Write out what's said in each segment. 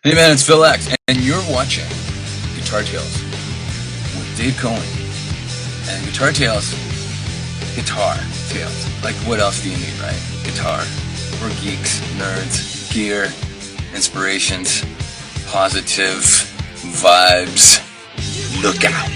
Hey man, it's Phil X, and you're watching Guitar Tales with Dave Cohen. And Guitar Tales, Guitar Tales. Like, what else do you need, right? Guitar. We're geeks, nerds, gear, inspirations, positive vibes. Look out.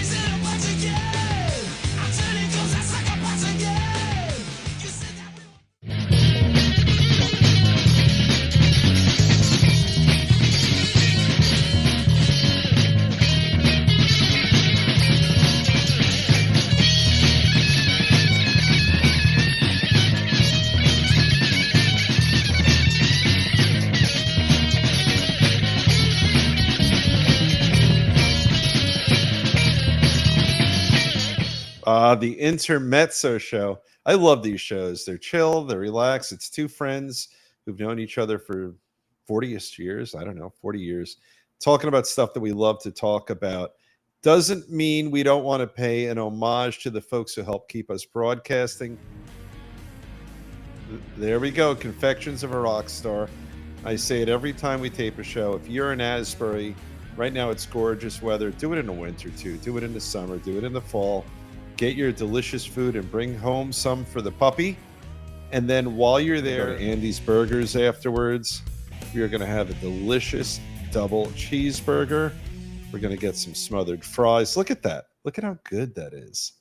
The Intermezzo Show. I love these shows. They're chill, they're relaxed. It's two friends who've known each other for 40-ish years. I don't know, 40 years. Talking about stuff that we love to talk about. Doesn't mean we don't want to pay an homage to the folks who help keep us broadcasting. There we go. Confections of a Rock Star. I say it every time we tape a show. If you're in Asbury, right now it's gorgeous weather. Do it in the winter too. Do it in the summer. Do it in the fall. Get your delicious food and bring home some for the puppy. And then while you're there, Andy's Burgers afterwards, we are going to have a delicious double cheeseburger. We're going to get some smothered fries. Look at that. Look at how good that is.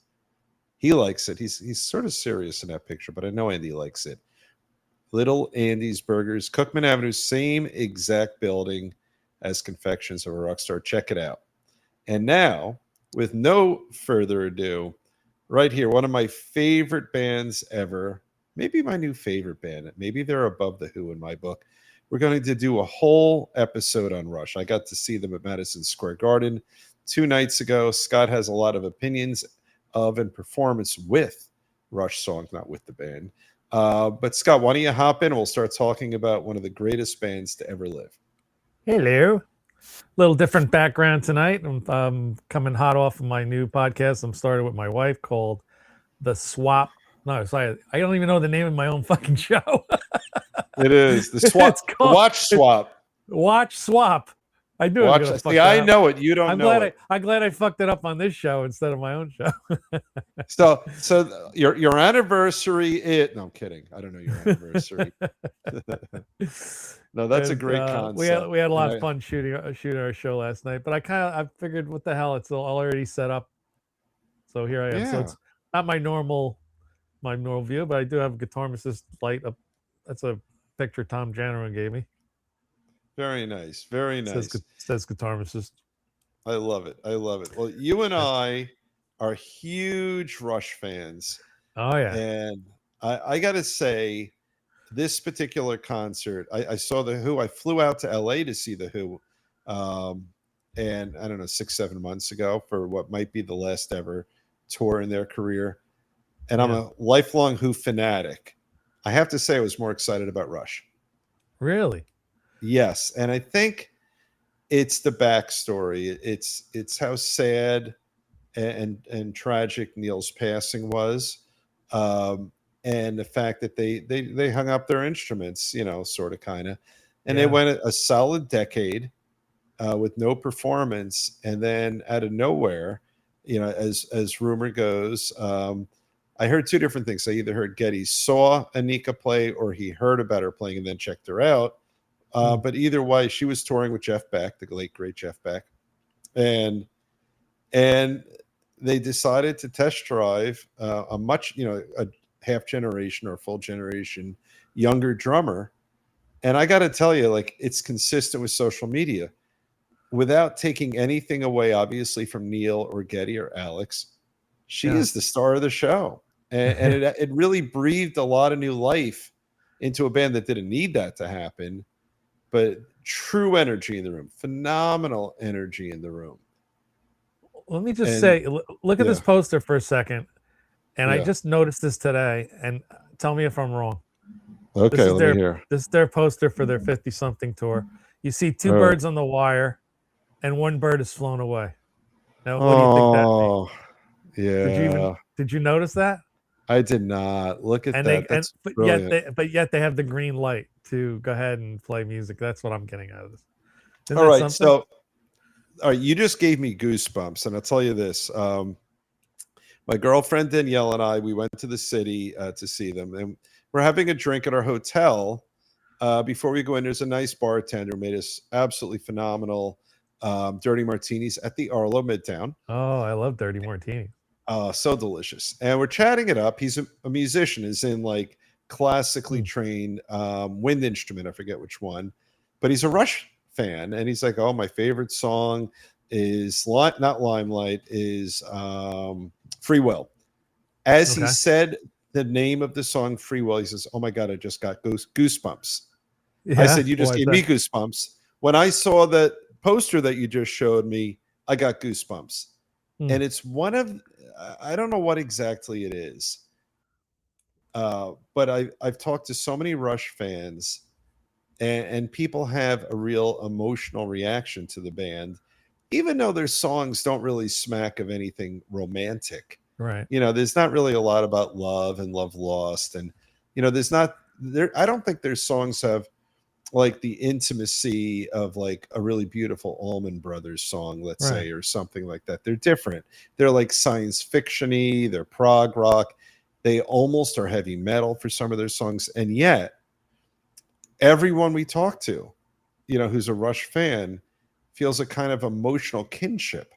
He likes it. He's sort of serious in that picture, but I know Andy likes it. Little Andy's Burgers, Cookman Avenue, same exact building as Confections of a Rockstar. Check it out. And now, with no further ado, right here, one of my favorite bands ever, maybe my new favorite band. Maybe they're above The Who in my book. We're going to do a whole episode on Rush. I got to see them at Madison Square Garden 2 nights ago. Scott has a lot of opinions of and performance with Rush songs, not with the band. But Scott, why don't you hop in and we'll start talking about one of the greatest bands to ever live. Hello. Little different background tonight. I'm coming hot off of my new podcast. I'm started with my wife called The Swap. No, sorry, I don't even know the name of my own fucking show. It is the Swap. Watch Swap. Watch Swap. I do. Watch. See, I know it. You don't know it. I'm glad I fucked it up on this show instead of my own show. So your anniversary. No, I'm kidding. I don't know your anniversary. No, that's a great concept. We had a lot of fun shooting our show last night, but I figured, what the hell? It's all already set up. So here I am. Yeah. So it's not my normal view, but I do have a Guitar Assist light up. That's a picture Tom Janneron gave me. Very nice. Very nice. Says Guitar Assist. I love it. Well, you and I are huge Rush fans. Oh yeah. And I got to say, this particular concert, I saw The Who. I flew out to LA to see The Who. And I don't know, 6-7 months ago for what might be the last ever tour in their career. And I'm a lifelong Who fanatic. I have to say I was more excited about Rush. Really? Yes. And I think it's the backstory. It's how sad and tragic Neil's passing was. And the fact that they hung up their instruments, sort of, kind of. And they went a solid decade with no performance. And then out of nowhere, as rumor goes, I heard 2 different things. I either heard Geddy saw Anika play or he heard about her playing and then checked her out. But either way, she was touring with Jeff Beck, the late, great Jeff Beck. And they decided to test drive a half generation or full generation younger drummer. And I got to tell you, it's consistent with social media. Without taking anything away, obviously, from Neil or Geddy or Alex, she is the star of the show. And it really breathed a lot of new life into a band that didn't need that to happen. But true energy in the room, phenomenal energy in the room. Let me just say, look at this poster for a second. And I just noticed this today, and tell me if I'm wrong. Okay, let me hear. This is their poster for their 50-something tour. You see 2 birds on the wire, and 1 bird is flown away. Now, what do you think that means? Yeah. Did you notice that? I did not. Look at that. But yet they have the green light to go ahead and play music. That's what I'm getting out of this. Isn't All that right, something? so all right, you just gave me goosebumps, and I'll tell you this. My girlfriend Danielle and I, we went to the city to see them, and we're having a drink at our hotel. Before we go in, there's a nice bartender who made us absolutely phenomenal dirty martinis at the Arlo Midtown. Oh, I love dirty martini. So delicious. And we're chatting it up. He's a musician, is in like classically trained wind instrument. I forget which one, but he's a Rush fan. And he's like, oh, my favorite song is not Limelight, is Free Will. As he said the name of the song Free Will, he says, oh my God, I just got goosebumps. Yeah, I said, you just why is gave that? me goosebumps. When I saw that poster that you just showed me, I got goosebumps. And it's one of, I don't know what exactly it is, but I've talked to so many Rush fans, and people have a real emotional reaction to the band, even though their songs don't really smack of anything romantic. Right. You know, there's not really a lot about love and love lost, and there's not there. I don't think their songs have like the intimacy of like a really beautiful Allman Brothers song, let's say, or something like that. They're different. They're like science fiction-y, they're prog rock. They almost are heavy metal for some of their songs. And yet, everyone we talk to, who's a Rush fan, feels a kind of emotional kinship,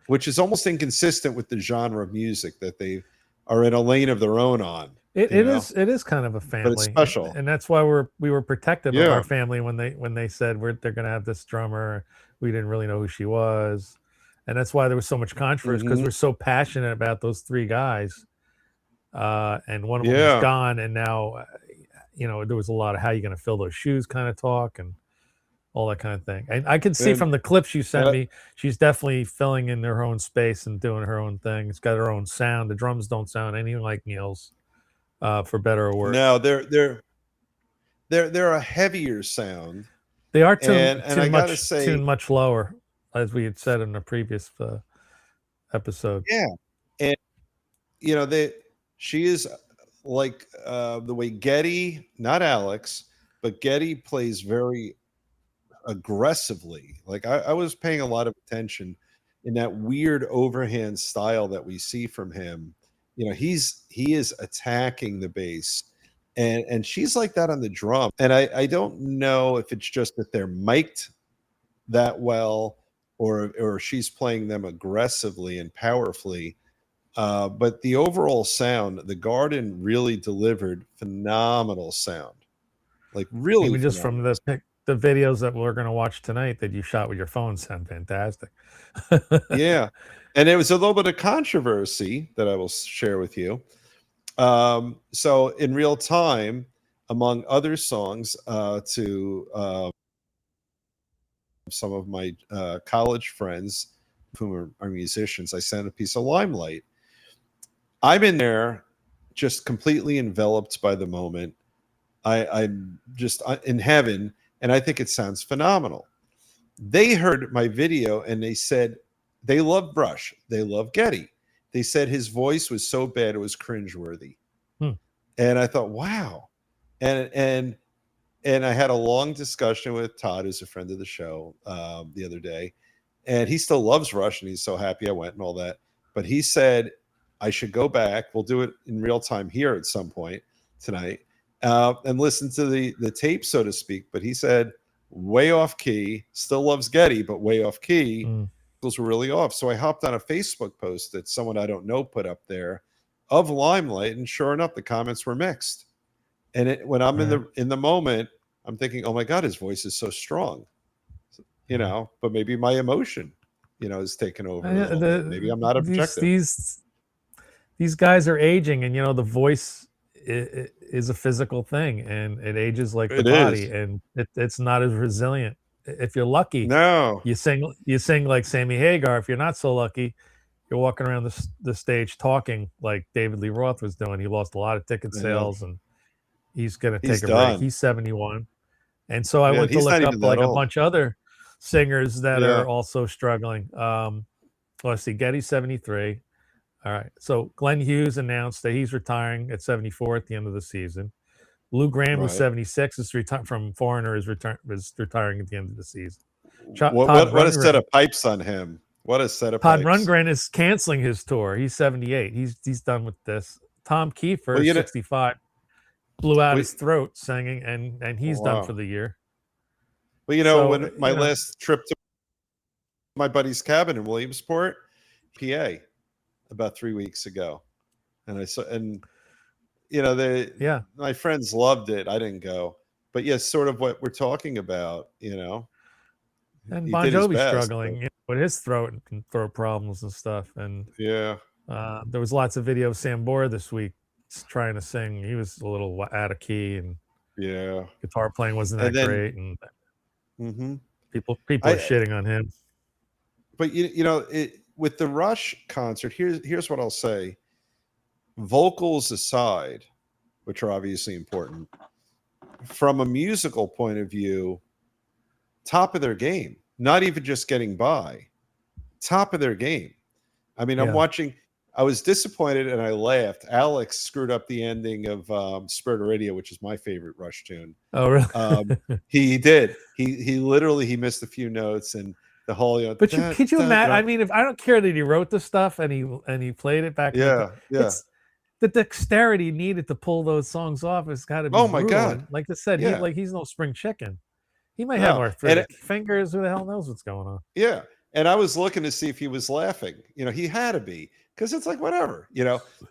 which is almost inconsistent with the genre of music that they are in a lane of their own on. It is kind of a family, but it's special, and that's why we were protective of our family when they said they're going to have this drummer. We didn't really know who she was, and that's why there was so much controversy, because we're so passionate about those three guys, and one of them is gone, and now there was a lot of how you going to fill those shoes kind of talk and all that kind of thing. And I can see from the clips you sent me, she's definitely filling in her own space and doing her own thing. It's got her own sound. The drums don't sound anything like Neil's. For better or worse. No, they're a heavier sound. They are tuned much lower, as we had said in the previous episode. Yeah, and she is like the way Geddy, not Alex, but Geddy plays very aggressively. Like I was paying a lot of attention in that weird overhand style that we see from him. He is attacking the bass, and she's like that on the drum. And I don't know if it's just that they're mic'd that well, or she's playing them aggressively and powerfully. But the overall sound, the Garden really delivered phenomenal sound, like really. Even just from the videos that we're going to watch tonight that you shot with your phone sound fantastic. Yeah. And there was a little bit of controversy that I will share with you. So in real time, among other songs, to some of my college friends who are musicians, I sent a piece of Limelight. I'm in there just completely enveloped by the moment. I'm just in heaven, and I think it sounds phenomenal. They heard my video and they said they love Rush. They love Geddy. They said his voice was so bad it was cringeworthy. And I thought, wow. And I had a long discussion with Todd, who's a friend of the show, the other day. And he still loves Rush, and he's so happy I went and all that. But he said I should go back. We'll do it in real time here at some point tonight, and listen to the tape, so to speak. But he said way off key, still loves Geddy, but way off key. Those were really off. So I hopped on a Facebook post that someone I don't know put up there of Limelight, and sure enough, the comments were mixed. And when I'm in the moment, I'm thinking, oh my God, his voice is so strong, but maybe my emotion, is taken over. Maybe I'm not objective. These guys are aging, and the voice is a physical thing, and it ages like the body, and it's not as resilient. If you're lucky, you sing like Sammy Hagar. If you're not so lucky, you're walking around the stage talking like David Lee Roth was doing. He lost a lot of ticket sales, and he's going to take a break. He's 71. And so I went to look up like a bunch of other singers that are also struggling. Let's see, Geddy's 73. All right. So Glenn Hughes announced that he's retiring at 74 at the end of the season. Lou Graham, who's Right. 76, is from Foreigner, is retiring at the end of the season. What a set of pipes on him. What a set of Todd pipes. Rundgren is canceling his tour. He's 78. He's done with this. Tom Kiefer, 65, blew out his throat singing, and he's done for the year. Well, when my last trip to my buddy's cabin in Williamsport, PA, about 3 weeks ago, and I saw, and my friends loved it. I didn't go, but yes, sort of what we're talking about, And Bon Jovi's struggling with his throat and throat problems and stuff. And there was lots of video of Sam Bohr this week trying to sing. He was a little out of key, and guitar playing wasn't that great. And people are shitting on him. But with the Rush concert, here's what I'll say. Vocals aside, which are obviously important, from a musical point of view, top of their game. Not even just getting by, top of their game. I mean, I'm watching. I was disappointed and I laughed. Alex screwed up the ending of Spirit of Radio, which is my favorite Rush tune. Oh, really? He did. He literally missed a few notes and the whole. But could you imagine? I mean, if I don't care that he wrote the stuff and he played it back. It's the dexterity needed to pull those songs off has got to be. Oh my God! Like I said, he's no spring chicken. He might have arthritic fingers. Who the hell knows what's going on? Yeah. And I was looking to see if he was laughing. He had to be, because it's like, whatever,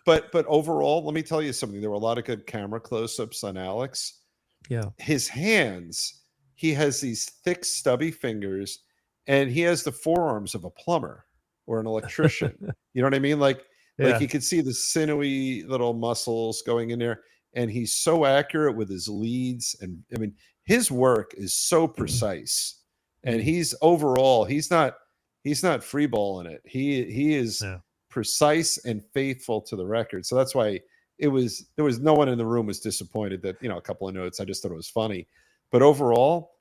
But overall, let me tell you something. There were a lot of good camera close-ups on Alex. Yeah. His hands, he has these thick, stubby fingers, and he has the forearms of a plumber or an electrician. You know what I mean? Like you could see the sinewy little muscles going in there. And he's so accurate with his leads. And I mean, his work is so precise. And he's not freeballing it. He is precise and faithful to the record. So that's why there was no one in the room was disappointed that, a couple of notes. I just thought it was funny. But overall,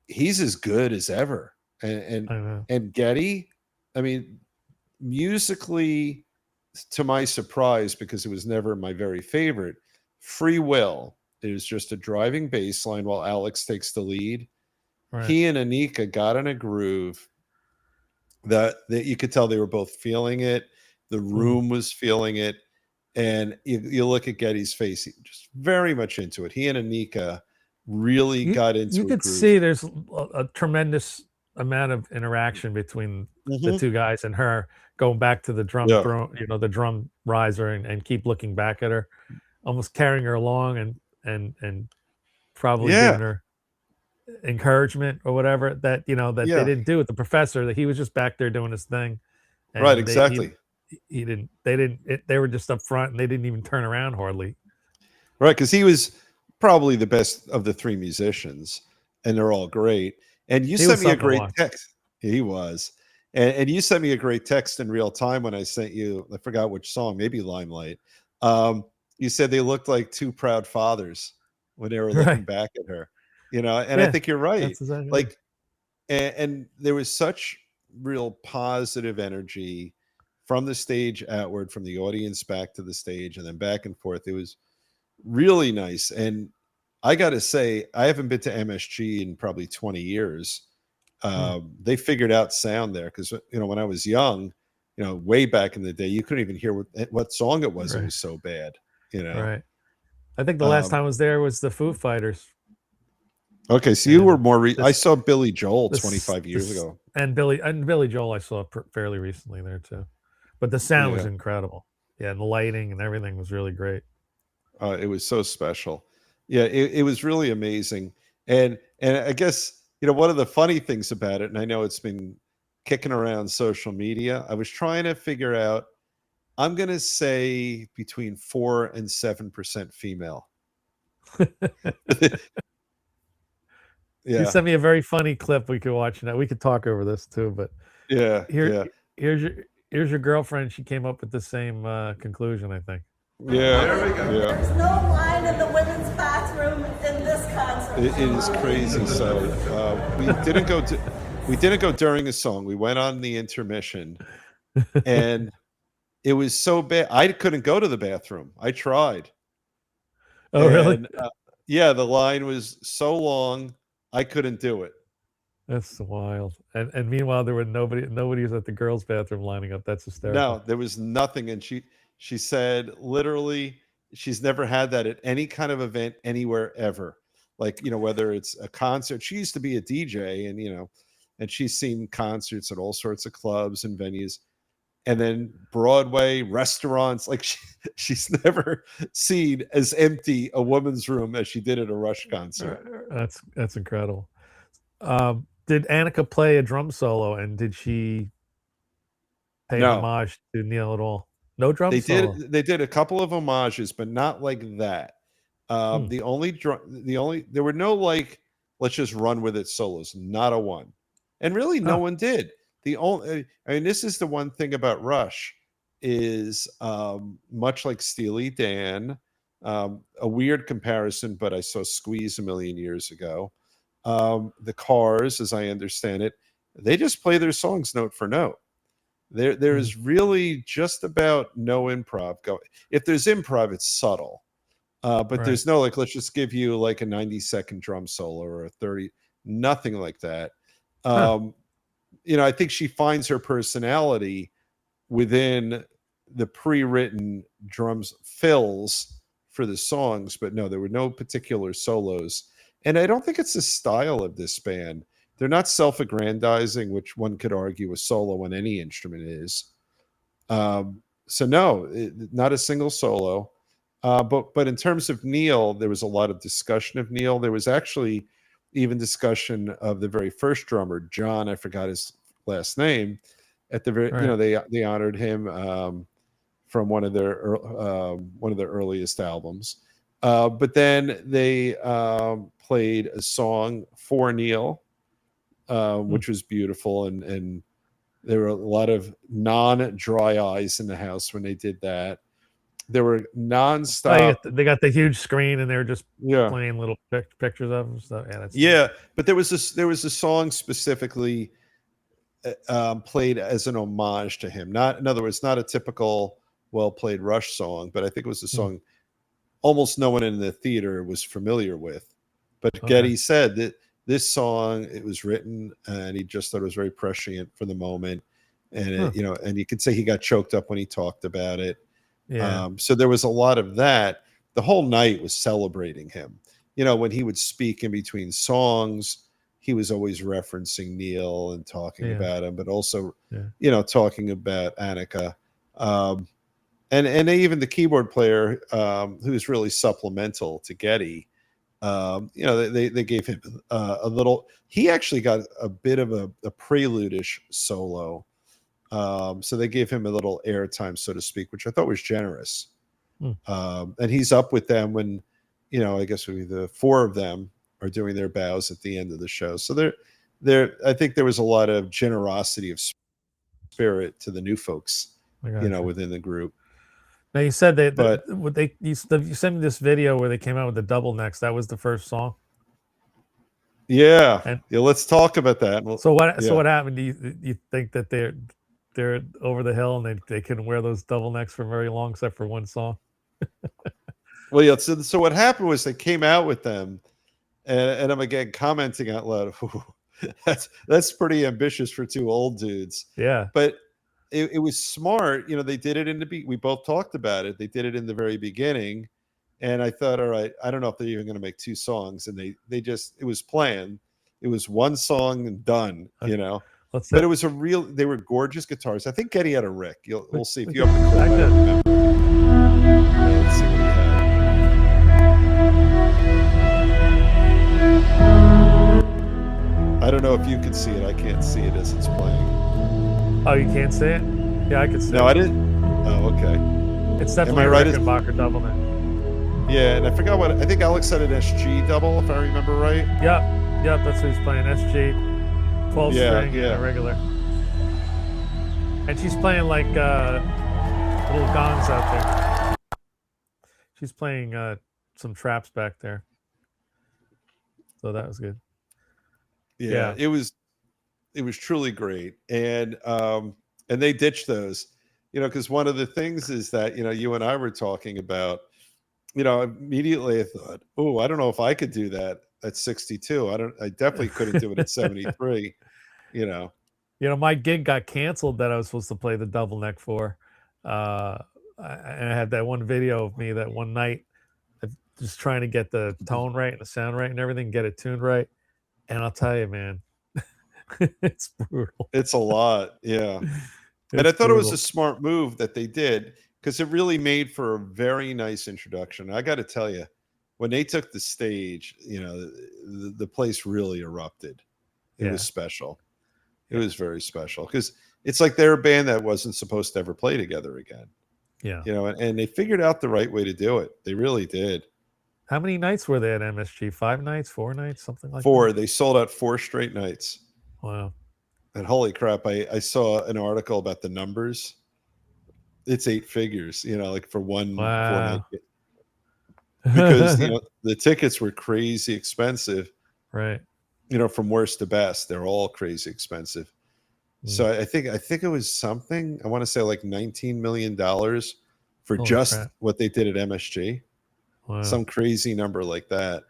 he's as good as ever. And Geddy, I mean, musically, to my surprise, because it was never my very favorite, Free Will is just a driving bass line while Alex takes the lead. Right. He and Anika got in a groove that you could tell they were both feeling it. The room was feeling it. And you look at Geddy's face, he just very much into it. He and Anika really got into it. You could see there's a tremendous amount of interaction between the two guys and her, going back to the drum, the drum riser, and keep looking back at her, almost carrying her along and probably giving her encouragement or whatever that they didn't do with the professor, that he was just back there doing his thing. Right, exactly. They were just up front and they didn't even turn around hardly. Right, because he was probably the best of the three musicians, and they're all great. And you sent me a great text. He was. And you sent me a great text in real time when I sent you, I forgot which song, maybe Limelight. You said they looked like two proud fathers when they were looking back at her, and I think you're right. Exactly and there was such real positive energy from the stage outward, from the audience back to the stage, and then back and forth. It was really nice. And I got to say, I haven't been to MSG in probably 20 years. They figured out sound there, because when I was young, way back in the day, you couldn't even hear what song it was. Right. It was so bad. Right. I think the last time I was there was the Foo Fighters. Okay, so you were more. I saw Billy Joel 25 years ago, and Billy Joel I saw fairly recently there too. But the sound was incredible. Yeah, and the lighting and everything was really great. It was so special. Yeah, it was really amazing. And I guess one of the funny things about it, and I know it's been kicking around social media, I was trying to figure out. I'm going to say between 4 and 7% female. You sent me a very funny clip we could watch now. We could talk over this too, but here's your girlfriend. She came up with the same conclusion, I think. Yeah, there we go. There's no line in the women's bathroom in this concert. It is crazy. So we didn't go during a song. We went on the intermission, and it was so bad. I couldn't go to the bathroom. I tried. Oh, really? And yeah, the line was so long, I couldn't do it. That's wild. And meanwhile, there were nobody was at the girls' bathroom lining up. That's hysterical. No, there was nothing. And she said literally she's never had that at any kind of event anywhere ever. Like, whether it's a concert. She used to be a DJ and she's seen concerts at all sorts of clubs and venues. And then Broadway, restaurants, like she's never seen as empty a woman's room as she did at a Rush concert. That's incredible. Did Annika play a drum solo, and did she pay homage to Neil at all? No drum solo. They did a couple of homages, but not like that. There were no like let's just run with it solos, not a one, and really no one did. This is the one thing about Rush is much like Steely Dan, a weird comparison, but I saw Squeeze a million years ago. The Cars, as I understand it, they just play their songs note for note. There is really just about no improv going. If there's improv, it's subtle. But there's no like, let's just give you like a 90-second drum solo or a 30, nothing like that. I think she finds her personality within the pre-written drums fills for the songs, but no, there were no particular solos. And I don't think it's the style of this band. They're not self-aggrandizing, which one could argue a solo on any instrument is. So no, not a single solo. But in terms of Neil, there was a lot of discussion of Neil. There was actually even discussion of the very first drummer, John. I forgot his last name. At the very, they honored him from one of their earliest albums. But then they played a song for Neil, which was beautiful, and there were a lot of non-dry eyes in the house when they did that. There were nonstop. They got the huge screen, and they were just playing little pictures of them. So but there was a song specifically played as an homage to him. Not, in other words, not a typical well-played Rush song, but I think it was a song almost no one in the theater was familiar with. But Geddy said that this song, it was written, and he just thought it was very prescient for the moment, and and you could say he got choked up when he talked about it. So there was a lot of that. The whole night was celebrating him. When he would speak in between songs, he was always referencing Neil and talking about him, but also, talking about Annika. And even the keyboard player, who was really supplemental to Geddy, they gave him a little. He actually got a bit of a prelude-ish solo. So they gave him a little airtime, so to speak, which I thought was generous. And he's up with them when, I guess the four of them are doing their bows at the end of the show. So I think there was a lot of generosity of spirit to the new folks, within the group. Now you said you sent me this video where they came out with the double necks. That was the first song. Yeah. Let's talk about that. So what happened? Do you think that they're over the hill and they couldn't wear those double necks for very long except for one song? Well, yeah. So what happened was they came out with them, and I'm again commenting out loud. That's pretty ambitious for two old dudes. Yeah, but it was smart. They did it we both talked about it. They did it in the very beginning, and I thought, all right, I don't know if they're even going to make two songs, and they just, it was planned. It was one song and done. But it was they were gorgeous guitars. I think Geddy had a Rick. We'll see if you have the clip. Let's see what he had. I don't know if you can see it. I can't see it as it's playing. Oh, you can't see it? Yeah, I can see it. No, I didn't. Oh, okay. It's definitely a Rickenbacker double neck. Yeah, and I forgot what, I think Alex had an SG double, if I remember right. Yep, that's what he's playing. SG, 12 string, and regular. And she's playing like little gongs out there. She's playing some traps back there. So that was good. Yeah. It was truly great. And they ditched those, because one of the things is that, you and I were talking about, immediately I thought, oh, I don't know if I could do that at 62. I definitely couldn't do it at 73. My gig got canceled that I was supposed to play the double neck for. And I had that one video of me that one night just trying to get the tone right and the sound right and everything, get it tuned right. And I'll tell you, man, it's brutal. It's a lot. Yeah. And I thought it was a smart move that they did because it really made for a very nice introduction. I got to tell you, when they took the stage, the place really erupted. It was special. It was very special because it's like they're a band that wasn't supposed to ever play together again. Yeah. And they figured out the right way to do it. They really did. How many nights were they at MSG? 5 nights, 4 nights, something like 4. that? They sold out 4 straight nights. Wow. And holy crap, I saw an article about the numbers. It's 8 figures, like for one 4-night. Because the tickets were crazy expensive. Right. From worst to best, they're all crazy expensive. So I think it was something, I want to say like $19 million for just what they did at MSG. Wow. Some crazy number like that.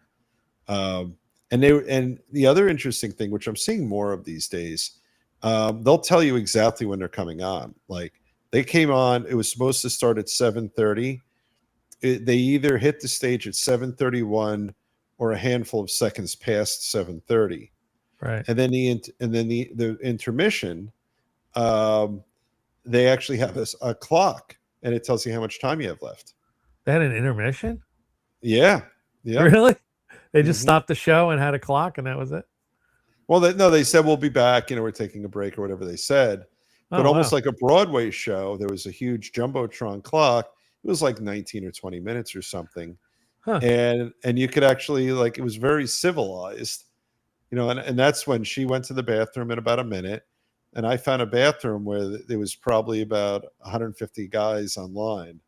And the other interesting thing, which I'm seeing more of these days, they'll tell you exactly when they're coming on. Like they came on, it was supposed to start at 7:30. They either hit the stage at 7:31 or a handful of seconds past 7:30. Right. And then the intermission, they actually have a clock, and it tells you how much time you have left. They had an intermission? Yeah. Yeah. Really? They just stopped the show and had a clock, and that was it? Well, they said we'll be back. We're taking a break or whatever they said. But almost like a Broadway show, there was a huge jumbotron clock. It was like 19 or 20 minutes or something. Huh. And you could actually, it was very civilized. And that's when she went to the bathroom in about a minute. And I found a bathroom where there was probably about 150 guys online.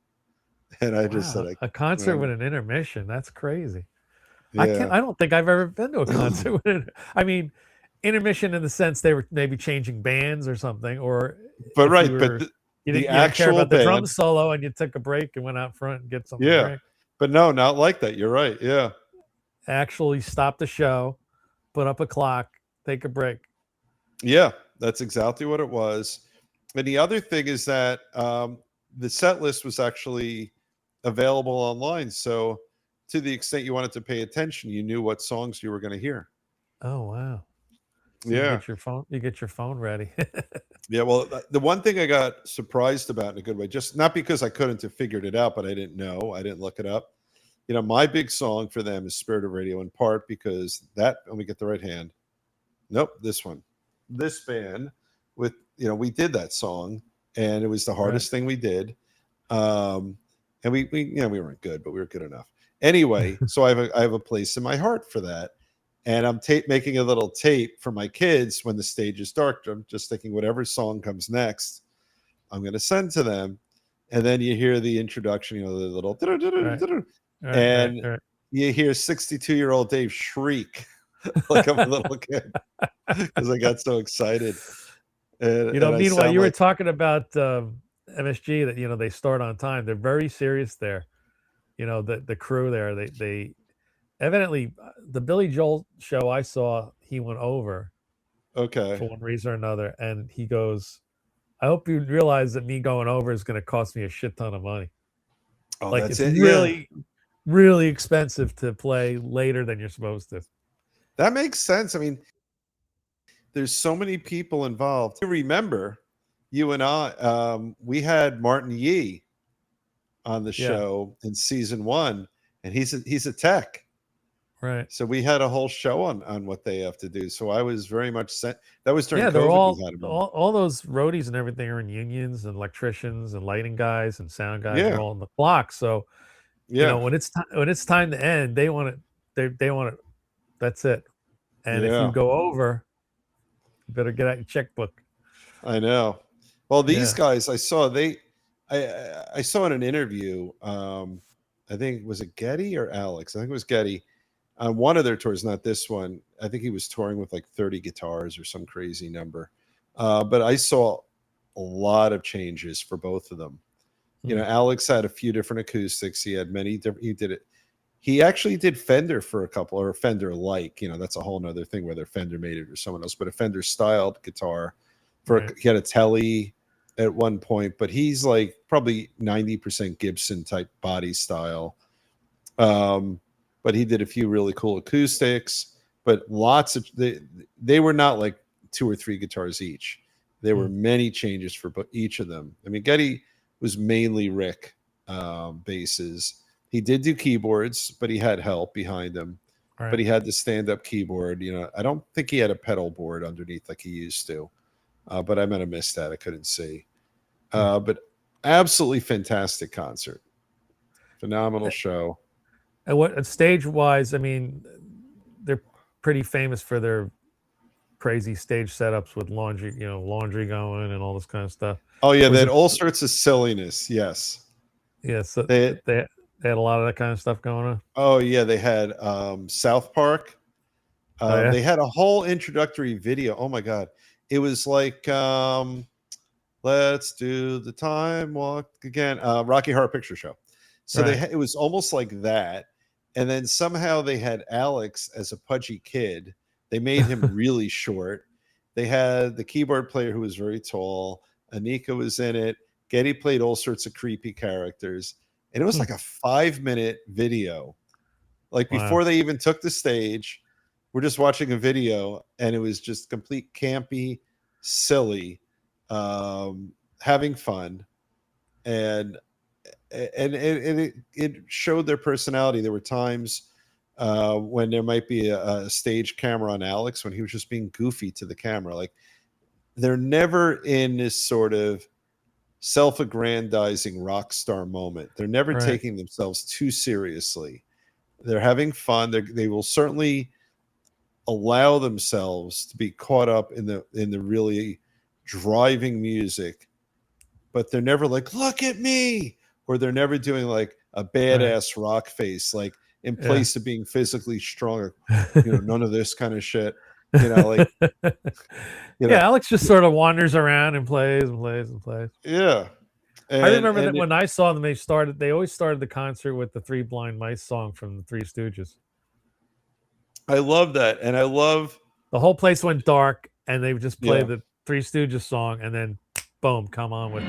And I just said, a concert with an intermission. That's crazy. Yeah. I don't think I've ever been to a concert with I mean, intermission in the sense they were maybe changing bands or something, or but you didn't care about the drum solo and you took a break and went out front and get something. Yeah. But no, not like that. You're right. Yeah. Actually stop the show, put up a clock, take a break. Yeah, that's exactly what it was. And the other thing is that the set list was actually available online. So to the extent you wanted to pay attention, you knew what songs you were going to hear. Oh, wow. So yeah. You get your phone ready. Yeah. Well, the one thing I got surprised about in a good way, just not because I couldn't have figured it out, but I didn't know, I didn't look it up. My big song for them is Spirit of Radio, in part because let me get the right hand. Nope. This one, this band with, we did that song and it was the hardest thing we did. And we weren't good, but we were good enough. Anyway, so I have a place in my heart for that. And I'm making a little tape for my kids when the stage is dark. I'm just thinking whatever song comes next, I'm going to send to them. And then you hear the introduction, the little, you hear 62-year-old Dave shriek like I'm a little kid because I got so excited. And, meanwhile, you were talking about MSG that, they start on time. They're very serious there. The crew there, they evidently, the Billy Joel show I saw, he went over. Okay. For one reason or another. And he goes, I hope you realize that me going over is going to cost me a shit ton of money. Oh, like that's it's really expensive to play later than you're supposed to. That makes sense. I mean, there's so many people involved. You remember, you and I, we had Martin Yee on the show in season 1, and he's a tech. Right. So we had a whole show on what they have to do. So I was very much sent. That was during COVID. They're all those roadies and everything are in unions, and electricians and lighting guys and sound guys are all on the clock. So when it's time to end, they want it. They want it. That's it. And if you go over, you better get out your checkbook. I know. Well, these guys, I saw I saw in an interview. I think was it Getty or Alex? I think it was Getty. On one of their tours, not this one. I think he was touring with like 30 guitars or some crazy number. But I saw a lot of changes for both of them. You know, Alex had a few different acoustics. He had many different. He did it. He actually did Fender for a couple, or Fender like. You know, that's a whole nother thing whether Fender made it or someone else. But a Fender styled guitar. He had a Tele at one point, but he's like probably 90% Gibson type body style. But he did a few really cool acoustics. But lots of they were not like 2 or 3 guitars each. There were many changes for each of them. I mean, Getty was mainly Rick basses. He did do keyboards, but he had help behind him. Right. But he had the stand-up keyboard. You know, I don't think he had a pedal board underneath like he used to. But I might have missed that. I couldn't see. But absolutely fantastic concert. Phenomenal show. And what stage-wise, I mean, they're pretty famous for their crazy stage setups with laundry going and all this kind of stuff. Oh yeah, they had all sorts of silliness. Yes. Yeah, so they had a lot of that kind of stuff going on. Oh yeah, they had South Park. They had a whole introductory video. Oh my god, it was like let's do the time walk again. Rocky Horror Picture Show. So it was almost like that, and then somehow they had Alex as a pudgy kid. They made him really short. They had the keyboard player who was very tall. Anika was in it. Getty played all sorts of creepy characters. And it was like a 5-minute video. Like before they even took the stage, we're just watching a video and it was just complete campy, silly, having fun. And it showed their personality. There were times when there might be a stage camera on Alex when he was just being goofy to the camera. Like they're never in this sort of self-aggrandizing rock star moment. They're never taking themselves too seriously. They're having fun. They will certainly allow themselves to be caught up in the really driving music, but they're never like, look at me, or they're never doing like a badass rock face, like in place of being physically strong, none of this kind of shit. Alex just sort of wanders around and plays and plays and plays. Yeah. I remember that when I saw them, they always started the concert with the Three Blind Mice song from the Three Stooges. I love that. And I love the whole place went dark and they would just play the Three Stooges song and then boom, come on with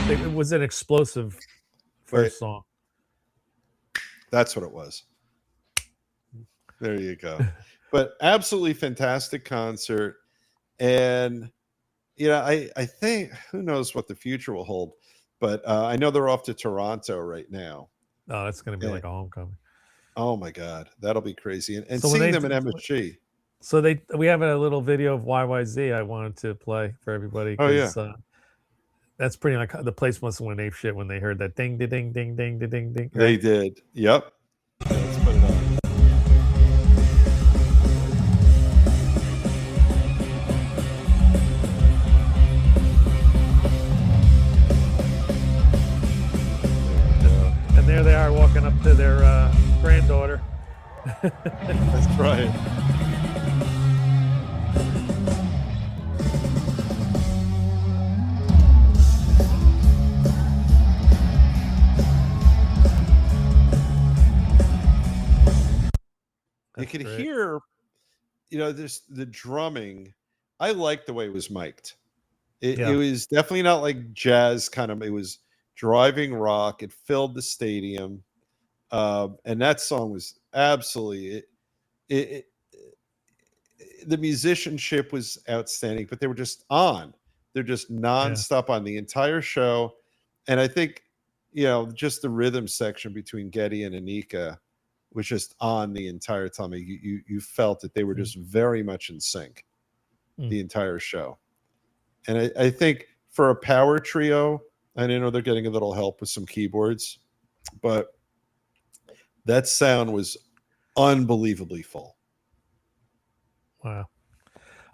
it was an explosive first song. That's what it was. There you go. But absolutely fantastic concert. And I think who knows what the future will hold. But I know they're off to Toronto right now. Oh, that's going to be like a homecoming. Oh my God, that'll be crazy. And so seeing them in MSG. So we have a little video of YYZ I wanted to play for everybody. Oh yeah. That's pretty like the place must have went ape shit when they heard that ding ding ding ding ding ding ding. They did. Yep. Let's put it on. And there they are walking up to their granddaughter. That's right. You could hear, there's the drumming. I liked the way it was mic'd. It was definitely not like jazz kind of. It was driving rock. It filled the stadium, and that song was absolutely. The musicianship was outstanding, but they were just on. They're just nonstop on the entire show. And I think, just the rhythm section between Getty and Anika was just on the entire time. You felt that they were just very much in sync the entire show. And I think for a power trio, I know they're getting a little help with some keyboards, but that sound was unbelievably full. Wow.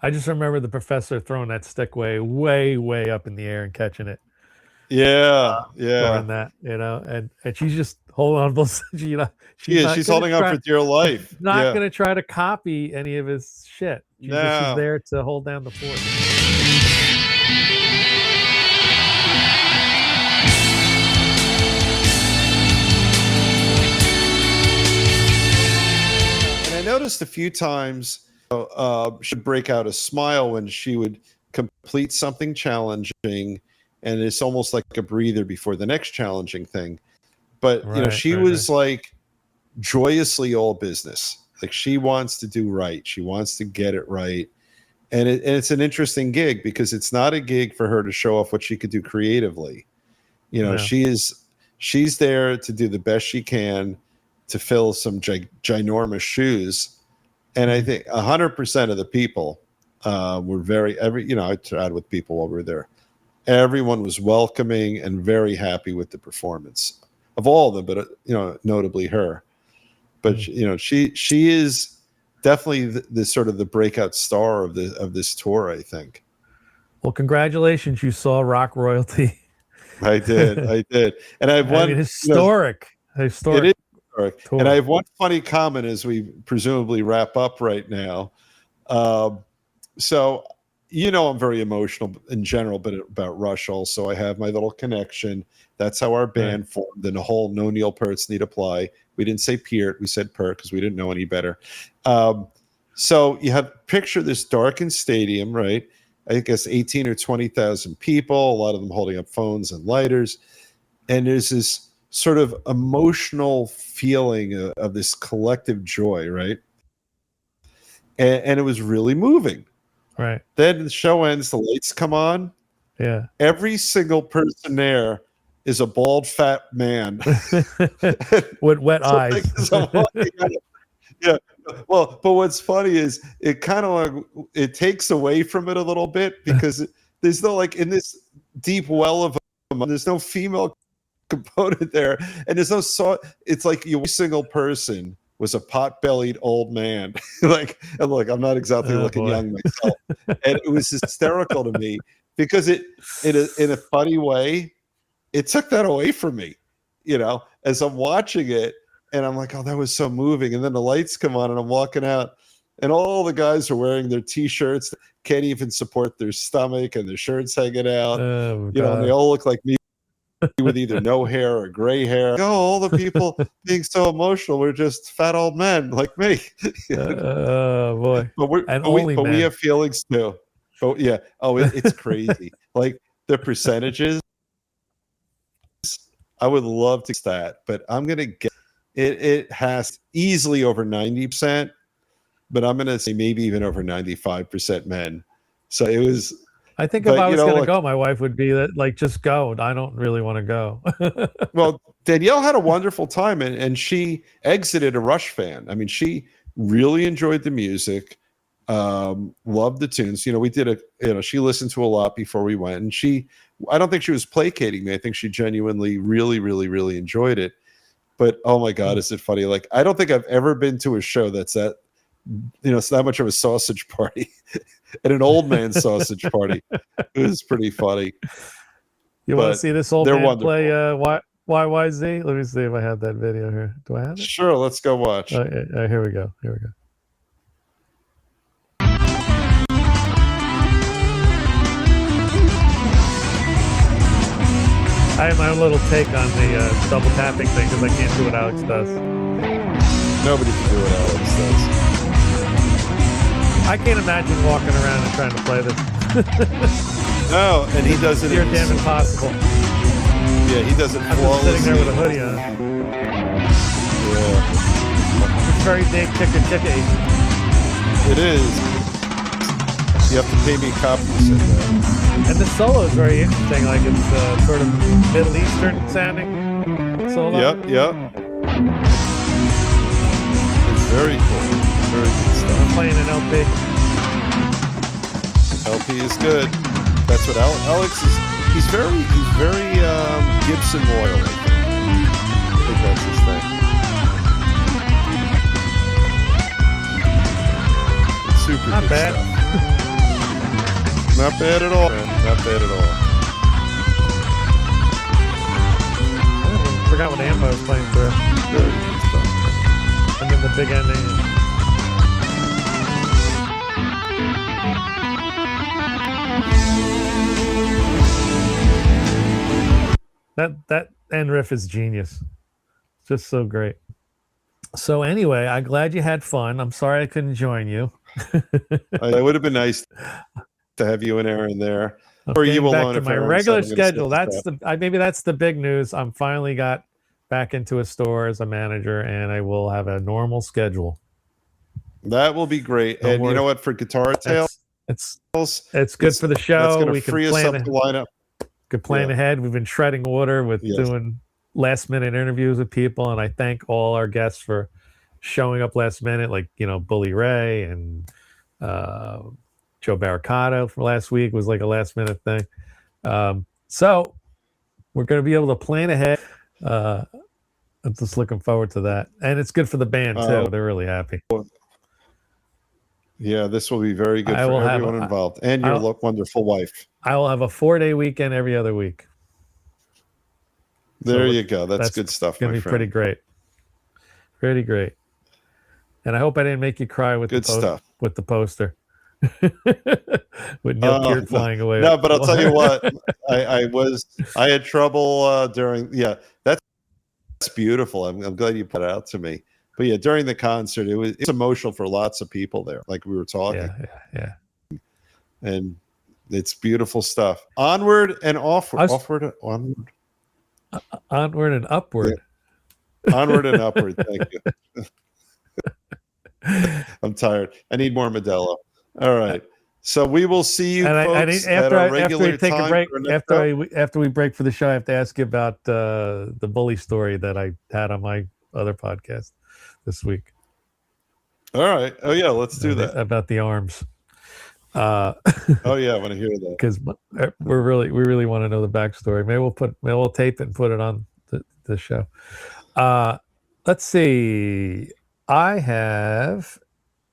I just remember the professor throwing that stick way, way up in the air and catching it. Yeah. Throwing that, and she's just holding on both. She's holding on for dear life. Not going to try to copy any of his shit. She's there to hold down the fort. And I noticed a few times she'd break out a smile when she would complete something challenging, and it's almost like a breather before the next challenging thing. But she was like joyously all business. Like, she wants to do right. She wants to get it right. And it's an interesting gig because it's not a gig for her to show off what she could do creatively. She's there to do the best she can to fill some ginormous shoes. And I think 100% of the people were I chatted with people while we were there. Everyone was welcoming and very happy with the performance of all of them, but notably her. But she is definitely the sort of the breakout star of this tour, I think. Well, congratulations, you saw rock royalty. I did, and I have one historic. It is historic. Tour. And I have one funny comment as we presumably wrap up right now. So I'm very emotional in general, but about Rush also. I have my little connection. That's how our band formed, and the whole no Neil Peart's need apply. We didn't say Peart, we said Peart because we didn't know any better. So you have picture this darkened stadium, right? I guess 18 or 20,000 people, a lot of them holding up phones and lighters. And there's this sort of emotional feeling of this collective joy, right? And it was really moving. Right. Then the show ends, the lights come on. Yeah. Every single person there is a bald, fat man with wet eyes. Yeah. Well, but what's funny is it kind of it takes away from it a little bit because there's no in this deep well of there's no female component there, and there's no it's like every single person was a pot-bellied old man. And look, I'm not exactly looking young myself, and it was hysterical to me because it in a funny way, it took that away from me, as I'm watching it, and I'm like, oh, that was so moving. And then the lights come on, and I'm walking out, and all the guys are wearing their T-shirts, can't even support their stomach, and their shirts hanging out. Oh, and they all look like me with either no hair or gray hair. All the people being so emotional were just fat old men like me. Oh boy! But we have feelings too. Oh yeah. Oh, it's crazy. Like the percentages. I would love to stat, but I'm gonna get it. It has easily over 90%, but I'm gonna say maybe even over 95% men. So it was. I think if I was going to go, my wife would be just go. I don't really want to go. Well, Danielle had a wonderful time, and she exited a Rush fan. I mean, she really enjoyed the music, loved the tunes. We did she listened to a lot before we went, and I don't think she was placating me. I think she genuinely really, really, really enjoyed it. But oh my God, is it funny? Like, I don't think I've ever been to a show that's that, it's not much of a sausage party. And an old man sausage party. It was pretty funny. You want to see this old man play YYZ? Let me see if I have that video here. Do I have it? Sure, let's go watch. Here we go. I have my own little take on the double tapping thing because I can't do what Alex does. Nobody can do what Alex does. I can't imagine walking around and trying to play this. No, and he does it. You're damn impossible. Yeah, he does it I'm just sitting there with a hoodie on. Yeah. It's very big chicken. It is. You have to pay me copies of that. And the solo is very interesting. Like it's sort of Middle Eastern sounding solo. Yep. It's very cool. Very good stuff. I'm playing an LP. LP is good. That's what Alex is. He's very Gibson loyal. I think that's his thing. It's super Not good bad. stuff. Not bad at all, man. Not bad at all. I forgot what amp I was playing through. Very good stuff. And then the big ending. That end riff is genius. Just so great. So anyway, I'm glad you had fun. I'm sorry I couldn't join you. It would have been nice to have you and Aaron there. Or you back alone to if my Aaron's regular having a schedule. sketch That's maybe that's the big news. I'm finally got back into a store as a manager, and I will have a normal schedule. That will be great. Don't And worry. you know what? For Guitar Tales, It's good for the show. That's going We to can free us plan up to line up. Could plan Yeah. ahead. We've been treading water with Yes. doing last minute interviews with people, and I thank all our guests for showing up last minute, like Bully Ray and Joe Barricato from last week was like a last minute thing. So we're going to be able to plan ahead. I'm just looking forward to that, and it's good for the band too. They're really happy. Yeah, this will be very good I for will have everyone involved, and your wonderful wife. I will have a 4-day weekend every other week. There you go. That's good stuff. It's going to be pretty great. Pretty great. And I hope I didn't make you cry with stuff with the poster. With Neil Peart flying away. No, but I'll tell you what, I had trouble during. Yeah, that's beautiful. I'm glad you put it out to me. But yeah, during the concert, it's emotional for lots of people there. Like we were talking. Yeah. And it's beautiful stuff. Onward and offward. Onward. Onward and upward. Yeah. Onward and upward. Thank you. I'm tired. I need more Modelo. All right. So we will see you folks at our regular time. After we break for the show, I have to ask you about the bully story that I had on my other podcast this week. All right. Oh yeah, let's do that. About the arms. Oh yeah, I want to hear that because we really want to know the backstory. Maybe we'll tape it and put it on the show. Let's see. I have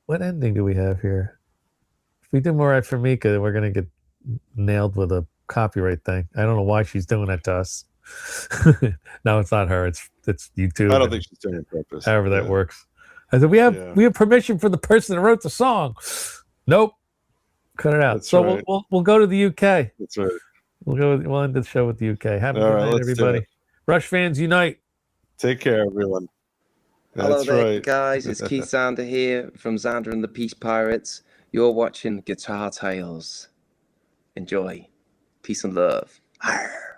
what ending do we have here? If we do Mariah for Mika, we're gonna get nailed with a copyright thing. I don't know why she's doing that to us. No, it's not her. It's YouTube. I don't think she's doing it on purpose. However that works. I said we have permission from the person that wrote the song. Nope. Cut it out. That's right. we'll go to the UK. That's right. We'll end the show with the UK. Have a good night, let's everybody. Rush fans unite. Take care, everyone. Hello That's there, right. guys. It's Keith Sander here from Xander and the Peace Pirates. You're watching Guitar Tales. Enjoy. Peace and love. Arr.